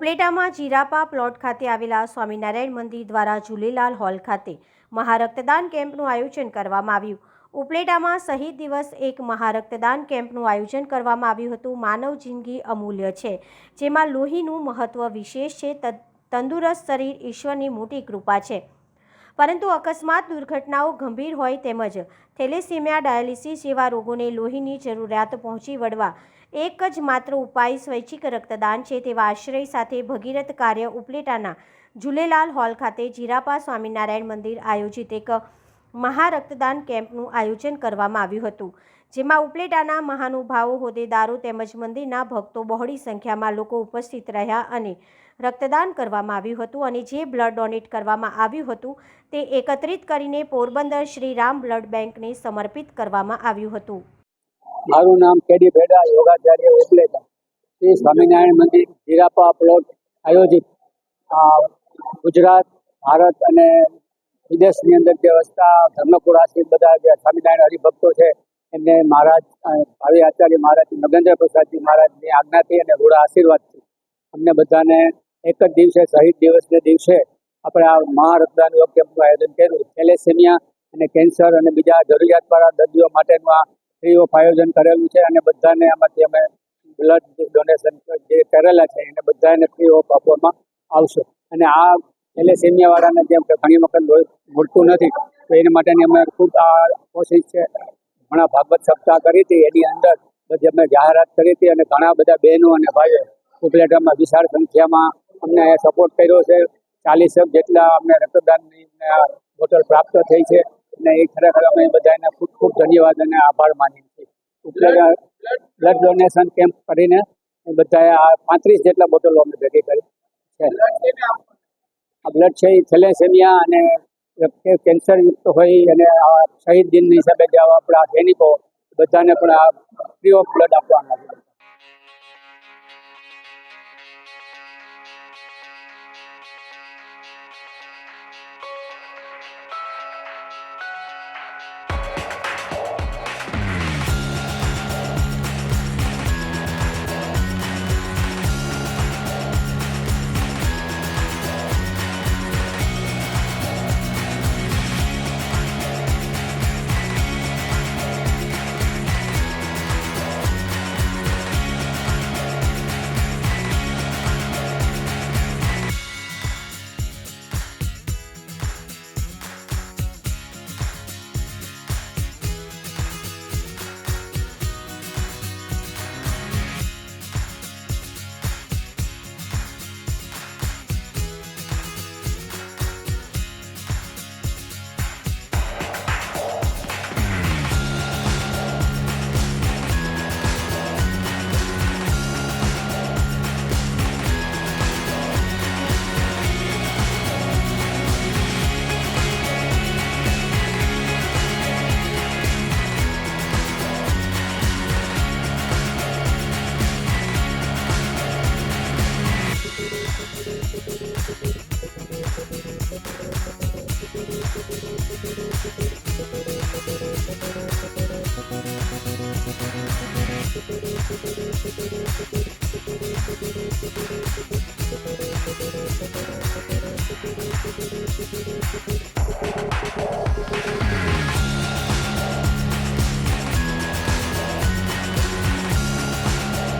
ઉપલેટામાં જીરાપા plot ખાતે આવેલા સ્વામિનારાયણ મંદિર દ્વારા ઝૂલેલાલ હોલ ખાતે મહારક્તદાન કેમ્પનું આયોજન કરવામાં આવ્યું. ઉપલેટામાં શહીદ દિવસ એક મહારક્તદાન કેમ્પનું આયોજન કરવામાં આવ્યું હતું. માનવ જિંદગી અમૂલ્ય છે, જેમાં લોહીનું મહત્વ વિશેષ છે. તંદુરસ્ત શરીર ઈશ્વરની મોટી કૃપા છે, પરંતુ અકસ્માત દુર્ઘટનાઓ ગંભીર હોય તેમજ થેલેસીમિયા, ડાયાલિસિસ જેવા રોગોને લોહીની જરૂરિયાત પહોંચી વળવા એક જ માત્ર ઉપાય સ્વૈચ્છિક રક્તદાન છે. તેવા આશ્રય સાથે ભગીરથ કાર્ય ઉપલેટાના ઝૂલેલાલ હોલ ખાતે જીરાપા સ્વામિનારાયણ મંદિર આયોજિત એક મહારક્તદાન કેમ્પનું આયોજન કરવામાં આવ્યું હતું, જેમાં ઉપલેટાના મહાનુભાવો, હોદ્દેદારો તેમજ મંદિરના ભક્તો બહોળી સંખ્યામાં લોકો ઉપસ્થિત રહ્યા અને રક્તદાન કરવામાં આવ્યું હતું. અને જે બ્લડ ડોનેટ કરવામાં આવ્યું હતું તે એકત્રિત કરીને પોરબંદર શ્રી રામ બ્લડ બેંકને સમર્પિત કરવામાં આવ્યું હતું. મારું નામ કેડી ભેડા, યોગાચાર્ય ઉપલેટા. શ્રી સ્વામિનારાયણ મંદિર જીરાપા પ્લોટ આયોજિત ગુજરાત, ભારત અને વિદેશની અંદર જે વસતા ધર્મપુરાસી બધા જે સ્વામિનારાયણ હરિભક્તો છે એમને મહારાજ ભાવિ આચાર્ય મહારાજ નગેન્દ્ર પ્રસાદજી મહારાજની આજ્ઞાથી અને રૂડા આશીર્વાદથી અમને બધાને એક જ દિવસે શહીદ દિવસને દિવસે આપણે આ મહારક્તદાન કેમ્પનું આયોજન કર્યું. થેલેસેમિયા અને કેન્સર અને બીજા જરૂરિયાતવાળા દર્દીઓ માટેનું આ ફ્રી ઓફ આયોજન કરેલું છે અને બધાને આમાંથી અમે બ્લડ ડોનેશન જે કરેલા છે એને બધાને ફ્રી ઓફ આપવામાં આવશે. અને આ થેલેસેમિયાવાળાને જેમ કે ઘણી વખત મળતું નથી તો એના માટેની અમે ખૂબ આ કોશિશ છે. ઘણા ભાગવત સપ્તાહ કરી હતી, એની અંદર બધી અમે જાહેરાત કરી હતી અને ઘણા બધા બહેનો અને ભાઈઓ ઉપલેટામાં વિશાળ સંખ્યામાં અમને સપોર્ટ કર્યો છે. 40 જેટલા અમને રક્તદાનની બોટલ પ્રાપ્ત થઈ છે અને એ ખરેખર અમે બધાને ખૂબ ખૂબ ધન્યવાદ અને આભાર માનીએ છીએ. ઉપલેટા બ્લડ ડોનેશન કેમ્પ કરીને બધાએ આ 35 જેટલા બોટલો અમે ભેગી કરી છે. આ બ્લડ છે એ થેલેસેમિયા અને કેન્સરયુક્ત હોય અને શહીદ દિનની હિસાબે જે આપણા સૈનિકો બધાને પણ આ ફ્રી ઓફ બ્લડ આપવાના છે.